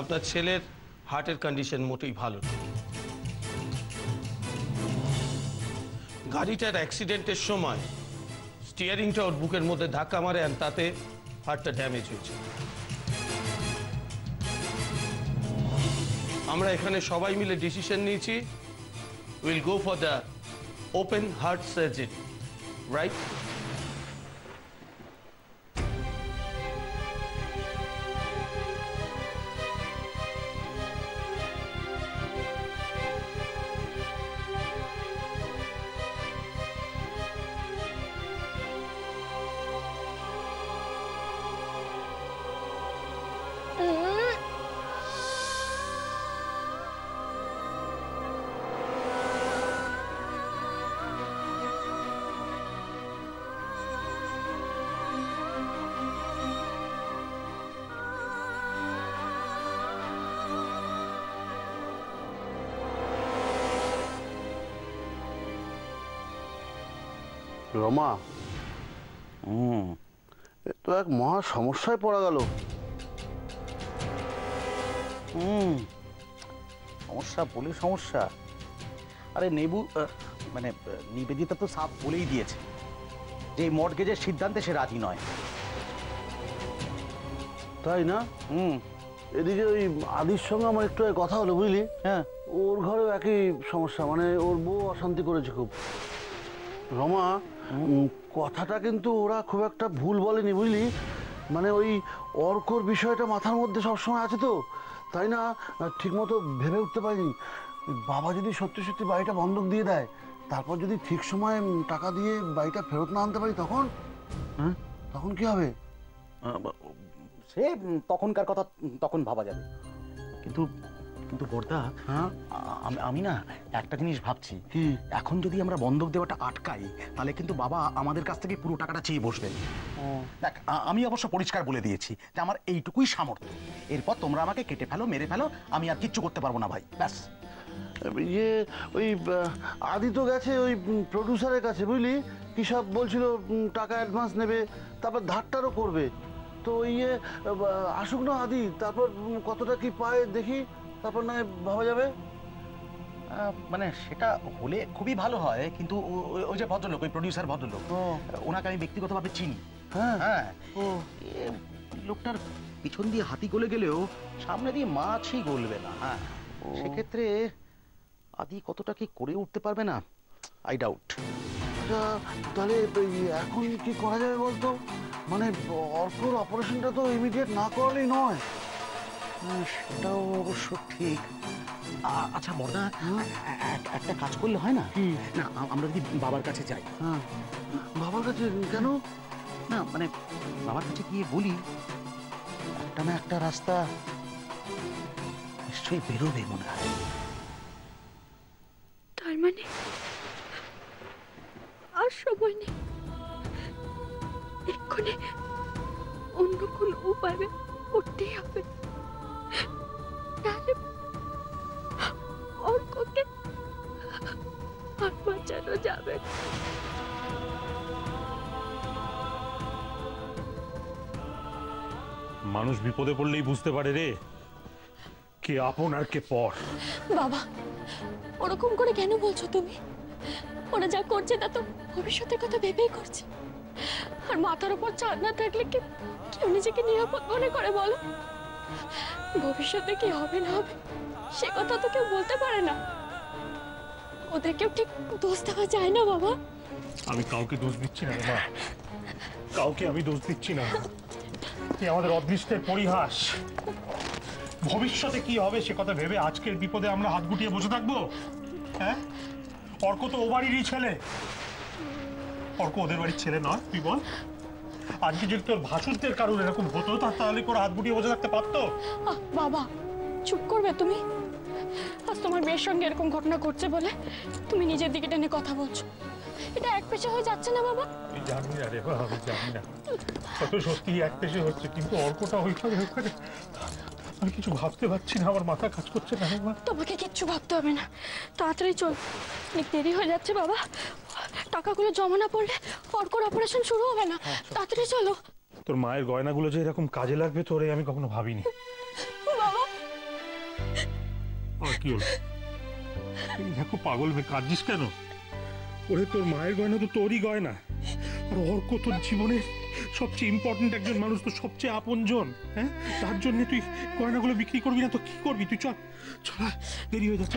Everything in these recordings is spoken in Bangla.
আপনার ছেলের হার্টের কন্ডিশন মোটেই ভালো না। গাড়িটার অ্যাক্সিডেন্টের সময় স্টিয়ারিংটা ওর বুকের মধ্যে ধাক্কা মারে, আর তাতে হার্টটা ড্যামেজ হয়েছে। আমরা এখানে সবাই মিলে ডিসিশন নিয়েছি, will go for the open heart surgery, right? Rama, তো এক মহা সমস্যায় পড়া গেল। সমস্যা বলে সমস্যা? আরে নেবু মানে নিবেদিতা তো সাফ বলেই দিয়েছে যে মর্টগেজের সিদ্ধান্তে সে রাজি নয়। তাই না? এদিকে ওই আদির সঙ্গে আমার একটু কথা হলো, বুঝলি? হ্যাঁ, ওর ঘরেও একই সমস্যা, মানে ওর বউ অশান্তি করেছে খুব। রমা, কথাটা কিন্তু ওরা খুব একটা ভুল বলেনি, বুঝলি? মানে ওই অর্কর বিষয়টা মাথার মধ্যে সবসময় আছে তো, তাই না ঠিকমতো ভেবে উঠতে পারিনি। বাবা যদি সত্যি সত্যি বাড়িটা বন্ধক দিয়ে দেয়, তারপর যদি ঠিক সময় টাকা দিয়ে বাড়িটা ফেরত না আনতে পারি, তখন তখন কি হবে? সে তখনকার কথা তখন ভাবা যাবে। কিন্তু কিন্তু বর্দা, আমি না একটা জিনিস ভাবছি, এখন যদি আমরা বন্ধক দেওয়াটা আটকাই, তাহলে কিন্তু বাবা আমাদের কাছ থেকে পুরো টাকাটা চেয়ে বসবেন। দেখ, আমি অবশ্য পরিষ্কার বলে দিয়েছি যে আমার এইটুকুই সামর্থ্য, এরপর তোমরা আমাকে কেটে ফেলো, মেরে ফেলো, আমি আর কিচ্ছু করতে পারবো না ভাই, ব্যাস। ইয়ে ওই আদি তো গেছে ওই প্রডিউসারের কাছে, বুঝলি? কি সব বলছিল, টাকা অ্যাডভান্স নেবে, তারপর ধারটারও করবে। তো ইয়ে আসুক না আদি, তারপর কতটা কি পায় দেখি, তারপর না ভাবা যাবে। মানে সেটা হলে খুবই ভালো হয়, কিন্তু ওই যে ভদ্রলোক, ওই প্রডিউসার ভদ্রলোক, ওনাকে আমি ব্যক্তিগতভাবে চিনি। হ্যাঁ, লোকটার পিছন দিয়ে হাতি গলে গেলেও সামনে দিয়ে মাছই গলবে না। হ্যাঁ, সেক্ষেত্রে আদি কতটা কি করে উঠতে পারবে না, আই ডাউট। তাহলে এখন কি করা যাবে বলতো? মানে অর্কর অপারেশনটা তো ইমিডিয়েট না করালেই নয়। সেটাও অবশ্য ঠিক। আচ্ছা বর্দা, একটা কাজ করলে হয় না? না, আমরা যদি বাবার কাছে যাই। বাবার কাছে কেন? না মানে বাবার কাছে গিয়ে বলি একটা না একটা রাস্তা নিশ্চয়ই বেরোবে মনে হয়। তার মানে আর সময় নেই, এক্ষুনি অন্য কোন উপায় করতেই হবে, তাহলে অর্ককে আর বাঁচানো যাবে। মানুষ বিপদে পড়লেই বুঝতে পারে রে কে আপন আর কে পর। বাবা, ওরকম করে কেন বলছো তুমি? ওরা যা করছে তা তো ভবিষ্যতের কথা ভেবেই করছে। আর মাথার উপর চাঁদ না থাকলে কেউ নিজেকে নিরাপদ মনে করে বলো? ভবিষ্যতে কি হবে না হবে সে কথা তো কেউ বলতে পারে না। ওদেরকেও ঠিক দোষ দেওয়া যায় না বাবা। আমি কাউকে দোষ দিচ্ছি না মা, কাউকে আমি দোষ দিচ্ছি না। আমাদের অদৃষ্টের পরিহাস। ভবিষ্যতে কি হবে সে কথা ভেবে আজকের বিপদে আমরা হাত গুটিয়ে বসে থাকবো? হ্যাঁ, অর্ক তো ও বাড়িরই ছেলে, অর্ক ওদের বাড়ির ছেলে নয়, তুই বল। আজকে যদি তোর ভাসুরদের কারোর এরকম হতো তাহলে করে হাত গুটিয়ে বসে থাকতে পারতো? বাবা চুপ করবে তুমি? আজ তোমার মেয়ের সঙ্গে এরকম ঘটনা ঘটছে বলে তুমি নিজের দিকে টেনে কথা বলছো, এটা এক পেশে হয়ে যাচ্ছে না বাবা? আমি জানি না রে বাবা, আমি জানি না, কত সত্যি এক পেশে হচ্ছে, কিন্তু অর্কটা ওইখানে ওখানে আমি কিছু ভাবতে পারছি না, আমার মাথা কাজ করছে না। তোমাকে কিচ্ছু ভাবতে হবে না, তাড়াতাড়ি চল, অনেক দেরি হয়ে যাচ্ছে বাবা। টাকাগুলো জমা না পড়লে অর্কর অপারেশন শুরু হবে না, তাড়াতাড়ি চলো। তোর মায়ের গয়নাগুলো যে এরকম কাজে লাগবে তোরে আমি কখনো ভাবিনি। বাবা আর কি হলো? এই দেখো পাগল মেয়ে, কাঁদছিস কেন? ওরে তোর মায়ের গয়না তো তোরই গয়না, আর অর্ক তোর জীবনের সবচেয়ে ইম্পর্টেন্ট একজন মানুষ, তো সবচেয়ে আপনজন। হ্যাঁ, তার জন্য তুই গয়নাগুলো বিক্রি করবি না তো কি করবি? তুই চল চল, দেরি হয়ে যাচ্ছে।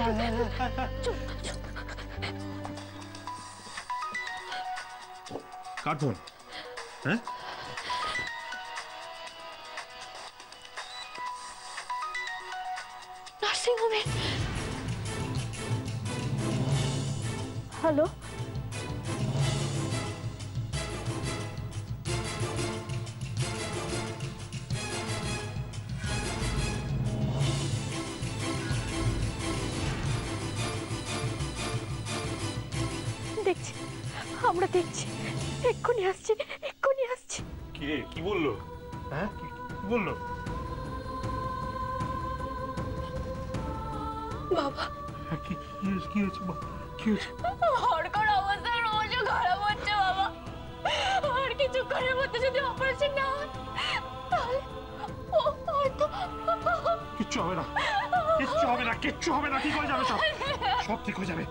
কার ফোন? হ্যাঁ, নার্সিং হোমে। হ্যালো, দেখছি, আমরা দেখছি, এক্ষুনি আসছি, এক্ষুনি আসছি। কি রে, কি বললো? হ্যাঁ, কি বললো? বাবা, কি হয়েছে? কি হয়েছে? কি হয়েছে? অর্কর অবস্থা রোজও খারাপ হচ্ছে বাবা। আর কিছুক্ষণের মধ্যে যদি অপারেশন না হয় তাহলে ও হয়তো কিচ্ছু হবে না, কিচ্ছু হবে না, কিচ্ছু হবে না, ঠিক হয়ে যাবে, সব সব ঠিক হয়ে যাবে।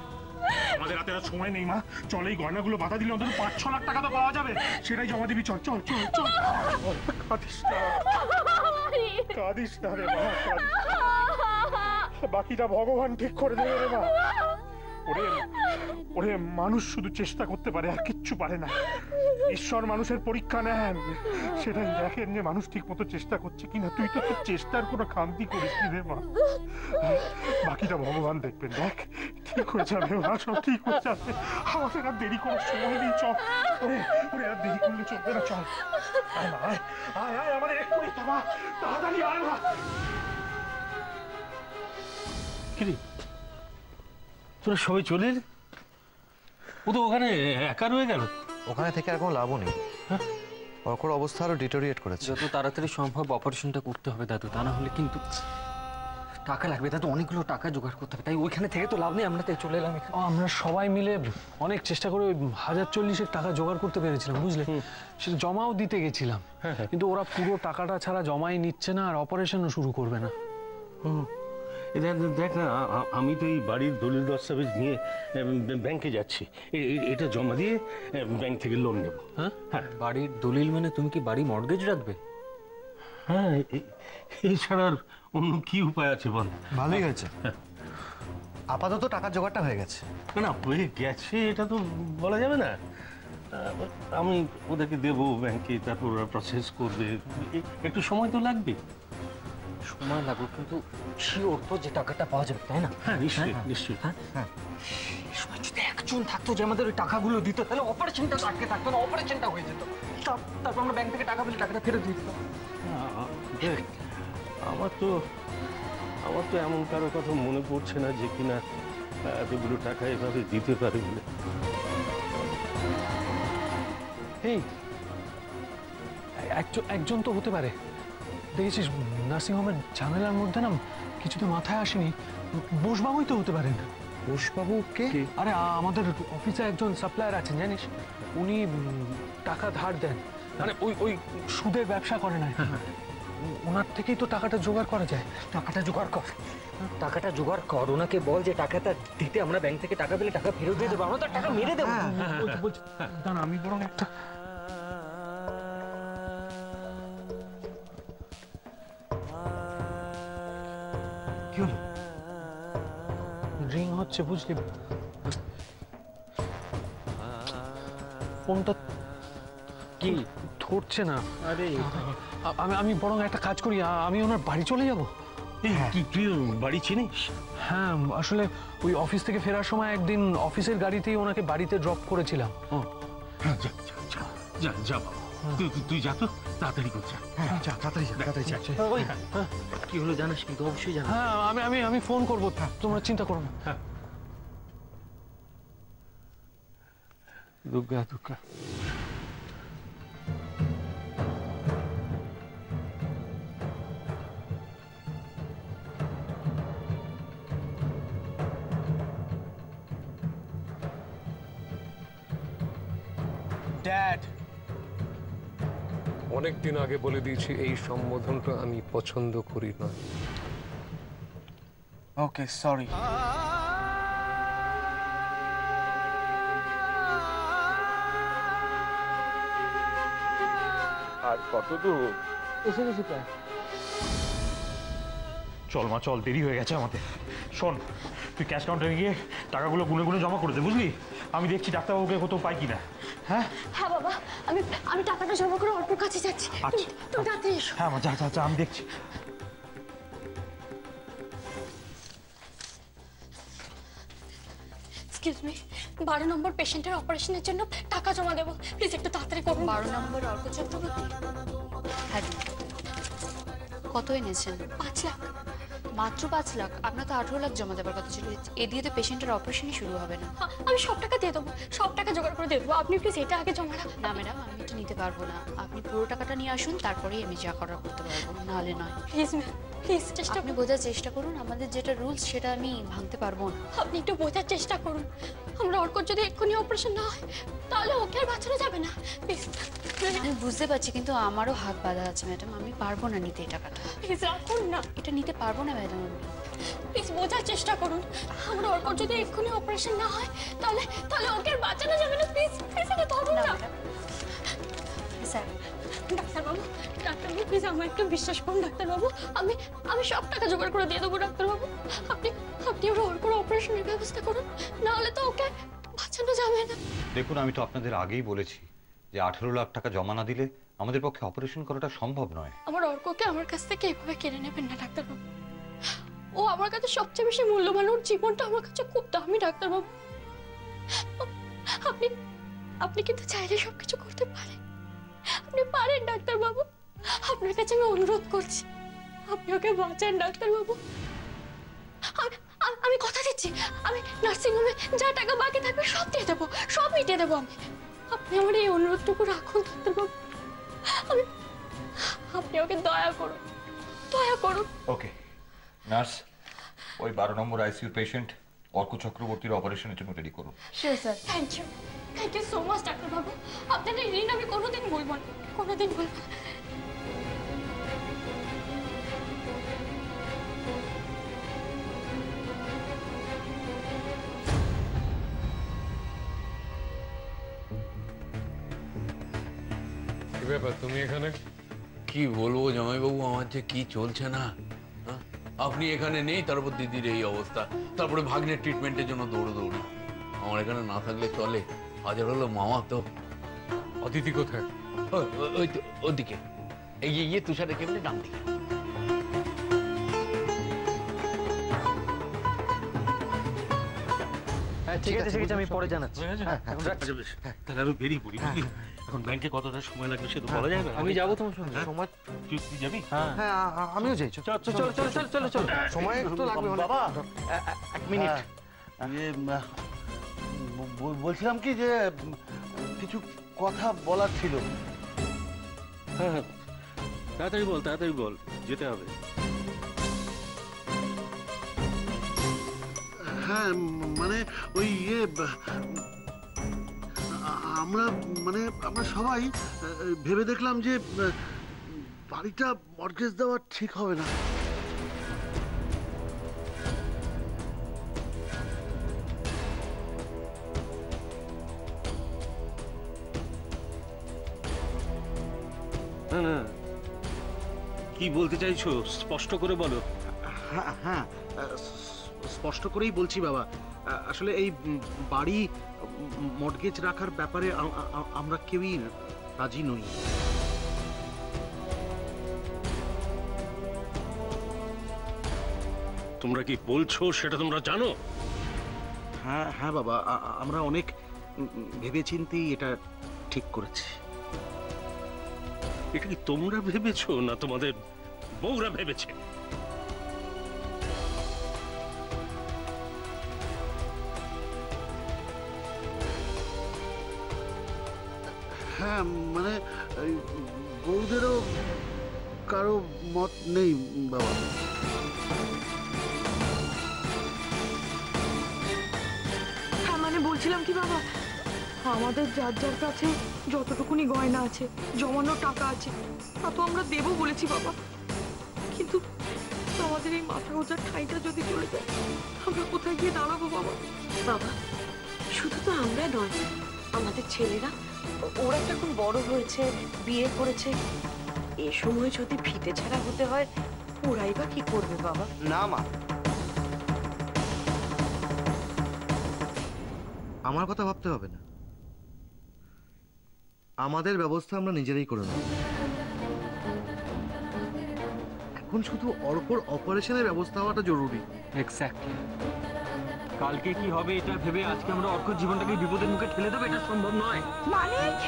আমাদের হাতে আর সময় নেই মা, চল এই গয়নাগুলো বাধা দিলে অন্তত 5-6 লাখ টাকা তো পাওয়া যাবে, সেটাই জমা দিবি। চল চল চল চল। কাঁদিস না, কাঁদিস না রে মা, বাকিটা ভগবান ঠিক করে দেবে রে মা। ওরে ওরে, মানুষ শুধু চেষ্টা করতে পারে আর কিচ্ছু পারে না। ঈশ্বর মানুষের পরীক্ষা নেন, সেটাই দেখেন যে মানুষ ঠিক মতো চেষ্টা করছে কিনা। তুই তো তোর চেষ্টার কোনো খামতি করিস নি রে মা, বাকিটা ভগবান দেখবেন। দেখ, ঠিক হয়ে যাবে মা, সব ঠিক হয়ে যাবে। আমাদের আর দেরি করার সময় নেই, চল। ওরে ওরে, আর দেরি করলে চলবে না, চল। আয় মা, আয় আয় আয়, আমাদের এক্ষুনি তো মা, তাড়াতাড়ি আয় মা। কিরে, তোরা সবাই চলে এলি? ও তো ওখানে একা রয়ে গেল। ওখানে থেকে আর কোনো লাভও নেই, অর্কর অবস্থা আরো ডিটোরিয়েট করেছে। যত তাড়াতাড়ি সম্ভব অপারেশনটা করতে হবে দাদু, তা না হলে কিন্তু টাকা লাগবে দাদু, অনেকগুলো টাকা জোগাড় করতে হবে। তাই ওইখানে থেকে তো লাভ নেই, আমরা তাই চলে এলাম এখানে। আমরা সবাই মিলে অনেক চেষ্টা করে 1040 টাকা জোগাড় করতে পেরেছিলাম, বুঝলে? সেটা জমাও দিতে গেছিলাম, কিন্তু ওরা পুরো টাকাটা ছাড়া জমাই নিচ্ছে না, আর অপারেশনও শুরু করবে না। দেখ না, আমি তো এই বাড়ির দলিল দস্তাবেজ নিয়ে ব্যাংকে যাচ্ছি, এটা জমা দিয়ে ব্যাংক থেকে লোন নেব। হ্যাঁ, বাড়ির দলিল মানে তুমি কি বাড়ি মর্টগেজ রাখবে? হ্যাঁ, এছাড়া আর অন্য কি উপায় আছে বল? ভালোই হয়েছে, আপাতত টাকার জোগাড়টা হয়ে গেছে। না, হয়ে গেছে এটা তো বলা যাবে না। আমি ওদেরকে দেবো ব্যাংকে, তারপর ওরা প্রসেস করবে, একটু সময় তো লাগবে। সময় লাগুক, কিন্তু শিওর তো যে টাকাটা পাওয়া যাবে, তাই না? হ্যাঁ, নিশ্চয়ই নিশ্চয়ই। হ্যাঁ, এই সময় যদি একজন থাকতো যে আমাদের ওই টাকাগুলো দিত, তাহলে অপারেশনটা আটকে থাকতো না, অপারেশনটা হয়ে যেত। তারপর আমরা ব্যাংক থেকে টাকা পেলে টাকাটা ফেরত দিয়ে দিতাম। দেখ, আমার তো এমন কারো কথা মনে পড়ছে না যে কিনা এতগুলো টাকা এভাবে দিতে পারে বলে। এই একজন তো হতে পারে। দেখেছিস, নার্সিংহোমের ঝামেলার মধ্যে না কিছুতে মাথায় আসেনি, বোসবাবুই তো হতে পারেন। বোসবাবু কে? আরে আমাদের অফিসে একজন সাপ্লায়ার আছেন, জানিস? উনি টাকা ধার দেন, মানে ওই সুদের ব্যবসা করে না। ওনার থেকেই তো টাকাটা জোগাড় করা যায়। টাকাটা জোগাড় কর, ওনাকে বল যে টাকাটা দিতে, আমরা ব্যাংক থেকে টাকা পেলে টাকা ফেরত দিয়ে দেবো, আমরা তো টাকা মেরে দেবো। বলছি, দাঁড়া, আমি বরং একটা কি হলো? রিং হচ্ছে, বুঝলি? ফোনটা কি ধরছে না। আরে আমি বরং একটা কাজ করি, আমি ওনার বাড়ি চলে যাব। তুই বাড়ি চিনিস? হ্যাঁ, আসলে ওই অফিস থেকে ফেরার সময় একদিন অফিসের গাড়িতেই ওনাকে বাড়িতে ড্রপ করেছিলাম। যা বাবা, তুই যা তো, তাড়াতাড়ি করছে। যা, তাড়াতাড়ি যা, তাড়াতাড়ি যা। ওই কি হলো জানাস কিন্তু, অবশ্যই জানাস। হ্যাঁ, আমি ফোন করবো, তোমরা চিন্তা করো না। দুর্গা দুর্গা। ড্যাড, অনেকদিন আগে বলে দিয়েছি এই সম্বোধনটা আমি পছন্দ করি না। ওকে সরি। আর কত দূর? এসে গেছি প্রায়। চল মা চল, দেরি হয়ে গেছে আমাদের। শোন, তুই ক্যাশ কাউন্টারে গিয়ে টাকাগুলো গুনে গুনে জমা করে দে, বুঝলি? আমি দেখছি ডাক্তারবাবুকে কোথাও পাই কিনা। হ্যাঁ হ্যাঁ বাবা, আমি টাকাটা জমা করে অল্পর কাছে যাচ্ছি। আচ্ছা। তুমি তাড়াতাড়ি এসো। হ্যাঁ মা, যা যা যা, আমি দেখছি। এক্সকিউজ মি, 12 নম্বর পেশেন্টের অপারেশনের জন্য টাকা জমা দেবো, প্লিজ একটু তাড়াতাড়ি করুন। 12 নম্বর অর্ক চক্রবর্তী? হ্যাঁ, কত এনেছেন? 5 লাখ। মাত্র 5 লাখ? আপনার তো 18 লাখ জমা দেওয়ার কথা ছিল। এ দিয়ে তো পেশেন্টের অপারেশনই শুরু হবে না। আমি সব টাকা দিয়ে দেবো, সব টাকা জোগাড় করে দিয়ে দেবো, আপনি প্লিজ এটা আগে জমা রাখুন। না ম্যাডাম, আমি এটা নিতে পারবো না। আপনি পুরো টাকাটা নিয়ে আসুন, তারপরেই আমি যা করার করতে পারবো, নাহলে নয়। প্লিজ ম্যাম, প্লিজ চেষ্টা আপনি বোঝার চেষ্টা করুন, আমাদের যেটা রুলস সেটা আমি ভাঙতে পারবো না। আপনি একটু বোঝার চেষ্টা করুন। আমরা অর্কর যদি এক্ষুনি অপারেশন না হয় তাহলে ওকে আর বাঁচানো যাবে না। প্লিজ আমি বুঝতে পারছি, কিন্তু আমারও হাত বাঁধা আছে ম্যাডাম। আমি পারবো না নিতে এই টাকাটা। প্লিজ রাখুন না, এটা নিতে পারবো না ম্যাডাম আমি। প্লিজ বোঝার চেষ্টা করুন। আমরা অর্কর যদি এক্ষুনি অপারেশন না হয় তাহলে তাহলে ওকে আর বাঁচানো যাবে না। প্লিজ প্লিজ এটা ধরুন না। স্যার, ডাক্তারবাবু, ডাক্তারবাবু প্লিজ আমার একটু বিশ্বাস করুন ডাক্তারবাবু। আমি সব টাকা জোগাড় করে দিয়ে দেবো ডাক্তারবাবু। আপনি আপনি ওর অর্কর অপারেশনের ব্যবস্থা করুন, না হলে তো ওকে বাঁচানো যাবে না। দেখুন, আমি তো আপনাদের আগেই বলেছি যে 18 লাখ টাকা জমা না দিলে আমাদের পক্ষে অপারেশন করাটা সম্ভব নয়। আমার অর্ককে আমার কাছ থেকে এভাবে কেড়ে নেবেন না ডাক্তারবাবু। ও আমার কাছে সবচেয়ে বেশি মূল্যবান, ওর জীবনটা আমার কাছে খুব দামি ডাক্তারবাবু। আপনি আপনি কিন্তু চাইলে সবকিছু করতে পারেন, আপনি পারেন ডাক্তারবাবু। আপনার কাছে আমি অনুরোধ করছি, আপনি ওকে বাঁচান ডাক্তারবাবু। আমি কথা দিচ্ছি, আমি নার্সিংহোমে যা টাকা বাকি থাকবে সব দিয়ে দেবো, সব মিটিয়ে দেবো আমি। আপনি আমার এই অনুরোধটুকু রাখুন ডাক্তারবাবু। আপনি ওকে দয়া করুন, দয়া করুন। ওকে নার্স, ওই 12 নম্বর আইসিইউ পেশেন্ট অর্ক চক্রবর্তীর অপারেশনের জন্য রেডি করুন। Sure sir. Thank you so much ডাক্তারবাবু। আপনার এই ঋণ আমি কোনোদিন ভুলব না, কোনোদিন ভুলব না। কি ব্যাপার তুমি এখানে? কি বলবো জামাইবাবু, আমার যে কি চলছে না। হ্যাঁ? আপনি এখানে নেই, তারপর দিদির এই অবস্থা, তারপরে ভাগ্নের ট্রিটমেন্টের জন্য দৌড়ি। আমার এখানে না থাকলে চলে। হাজার হলো মামা তো। অদিতি কোথায়? ওই তো ওদিকে, এই তুষারের কেমনি ডান দিকে। ঠিক আছে ঠিক আছে, আমি পরে জানাচ্ছি। তাহলে আমি বেরিয়ে পড়ি, বুঝলি? এখন ব্যাংকে কতটা সময় লাগবে সে তো বলা যায় না। আমি যাবো তোমার সঙ্গে। সময় তুই যাবি? হ্যাঁ আমিও যাই। চল চল চল চল চল চল। সময় একটু লাগবে বাবা। এক মিনিট। বলছিলাম কি যে কিছু কথা বলার ছিল। হ্যাঁ তাড়াতাড়ি বল, যেতে হবে। হ্যাঁ মানে ওই আমরা সবাই ভেবে দেখলাম যে বাড়িটা মর্টগেজ দেওয়া ঠিক হবে না। না কি বলতে চাইছো স্পষ্ট করে বলো। হ্যাঁ স্পষ্ট করেই বলছি বাবা। আসলে এই বাড়ি মর্টগেজ রাখার ব্যাপারে আমরা কেউই রাজি নই। তোমরা কি বলছো সেটা তোমরা জানো? হ্যাঁ বাবা, আমরা অনেক ভেবেচিন্তেই এটা ঠিক করেছি। এটা কি তোমরা ভেবেছো না তোমাদের বউরা ভেবেছে? হ্যাঁ মানে বউদেরও কারো মত নেই বাবা। হ্যাঁ মানে বলছিলাম কি বাবা, আমাদের যার যার কাছে যতটুকুনি গয়না আছে, জমানো টাকা আছে, তা তো আমরা দেবো বলেছি বাবা। কিন্তু আমাদের এই মাথা গোজার ঠাইটা যদি চলে যায়, আমরা কোথায় গিয়ে দাঁড়াবো বাবা? বাবা, শুধু তো আমরা নয়, আমাদের ছেলেরা, ওরা তো এখন বড় হয়েছে, বিয়ে করেছে। এ সময় যদি ভিটে ছাড়া হতে হয়, ওরাই বা কি করবে বাবা? না মা, আমার কথা ভাবতে হবে না, আমাদের ব্যবস্থা আমরা নিজেরাই করে নেব। এখন শুধু অর্কর অপারেশনের ব্যবস্থা হওয়াটা জরুরি। এক্স্যাক্টলি। কালকে কি হবে এটা ভেবে আজকে আমরা অর্কর জীবনটাকে বিপদের মুখে ঠেলে দেবো, এটা সম্ভব নয়। মানিক,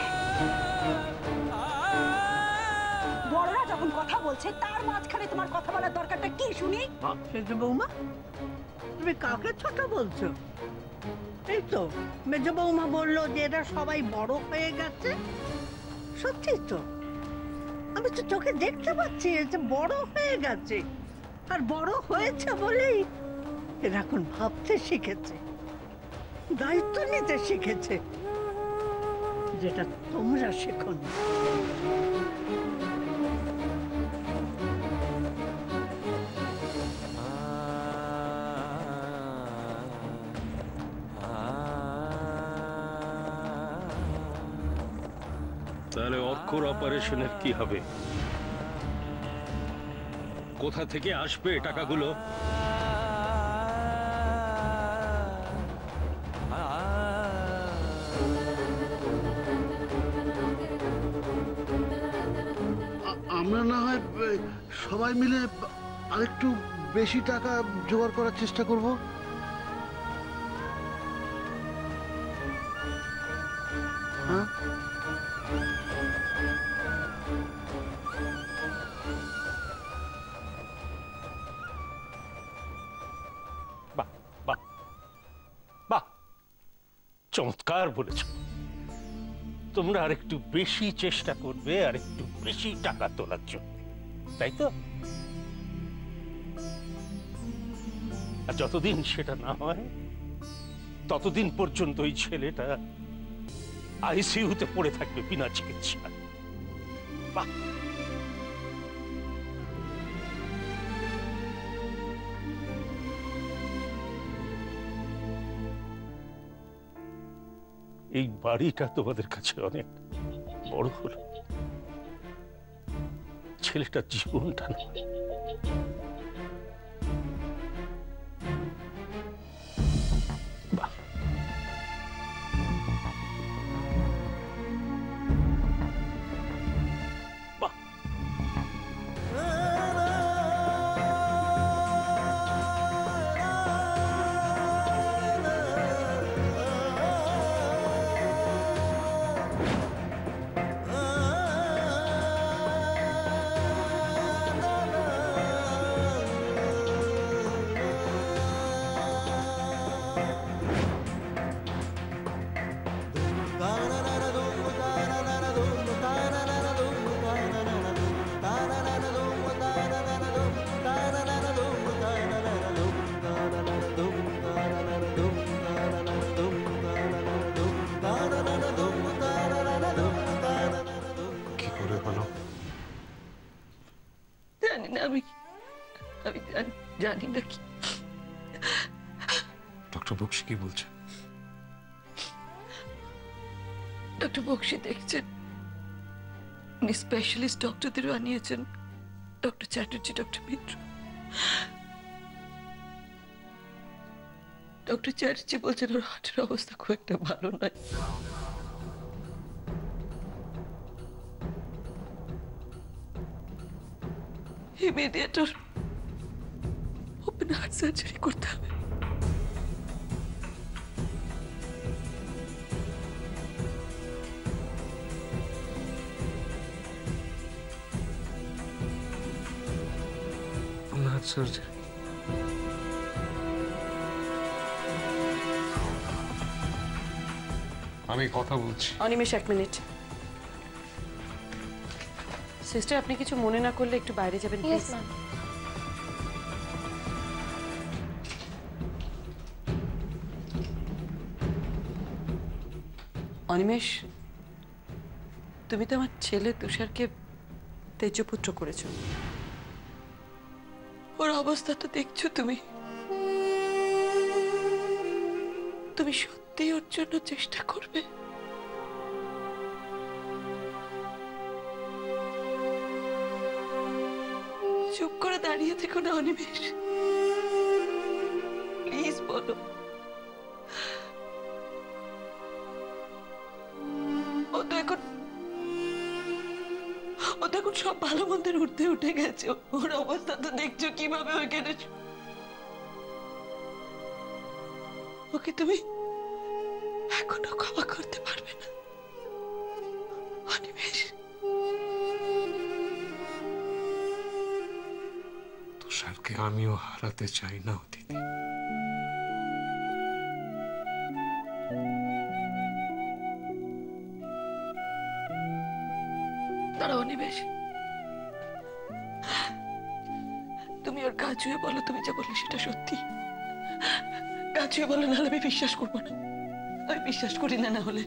বড়রা যখন কথা বলছে তার মাঝখানে তোমার কথা বলার দরকারটা কি শুনি? সেজ বৌমা, তুমি কাকে ছোট বলছো? এই তো মেজ বৌমা বললো যে এরা সবাই বড় হয়ে গেছে। সত্যি তো, আমি তো চোখে দেখতে পাচ্ছি যে বড় হয়ে গেছে, আর বড় হয়েছে বলেই এরা এখন ভাবতে শিখেছে, দায়িত্ব নিতে শিখেছে, যেটা তোমরা শেখোনি। তাহলে অর্কর অপারেশনের কি হবে? কোথা থেকে আসবে টাকাগুলো? আমরা না হয় সবাই মিলে আরেকটু বেশি টাকা জোগাড় করার চেষ্টা করব। হ্যাঁ, চমৎকার বলেছ। তোমরা আরেকটু বেশি চেষ্টা করবে, আর একটু বেশি টাকা তোলার জন্য, তাই তো? আর যতদিন সেটা না হয় ততদিন পর্যন্ত ওই ছেলেটা আইসিইউতে পড়ে থাকবে বিনা চিকিৎসা। বাহ, এই বাড়িটা তোমাদের কাছে অনেক বড় হলো, ছেলেটার জীবনটা নয়। জানি না কি ডক্টর বক্সি কি বলছে? ডক্টর বক্সি দেখছেন, উনি স্পেশালিস্ট ডক্টরদেরও আনিয়েছেন, ডক্টর চ্যাটার্জি, ডক্টর মিত্র। ডক্টর চ্যাটার্জি বলছেন ওর হার্টের অবস্থা খুব একটা ভালো নয়। ইমিডিয়েট ওপেন হার্ট সার্জারি করতে হবে। Heart surgery? আমি কথা বলছি। অনিমেষ, 1 মিনিট। সিস্টার, আপনি কিছু মনে না করলে একটু বাইরে যাবেন প্লিজ। অনিমেষ, তুমি তো আমার ছেলে তুষারকে তেজপুত্র করেছো। ও ওর অবস্থা তো দেখছো তুমি। তুমি সত্যি ওর জন্য চেষ্টা করবে? চুপ করে দাঁড়িয়ে থেকো না অনিমেষ, প্লিজ বলো। ও তো এখন সব ভালো মন্দের উঠতে উঠে গেছে। ওর অবস্থা তো দেখছো কিভাবে ওইখানে। ওকে তুমি এখনো ক্ষমা করতে পারবে না অনিমেষ? তুষারকে আমিও হারাতে চাই না দিদি। দাঁড়াও অনিমেষ, তুমি ওর গা ছুঁয়ে বলো তুমি যা বললে সেটা সত্যি। গা ছুঁয়ে বলো, নাহলে আমি বিশ্বাস করবো না। আমি বিশ্বাস করি না। না হলে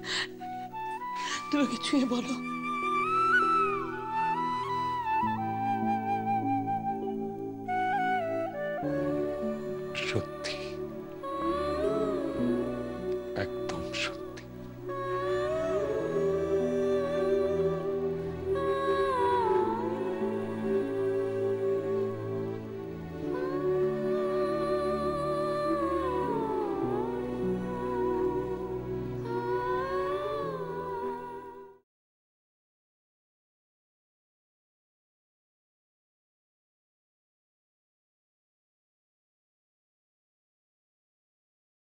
তুমি ওকে ছুঁয়ে বলো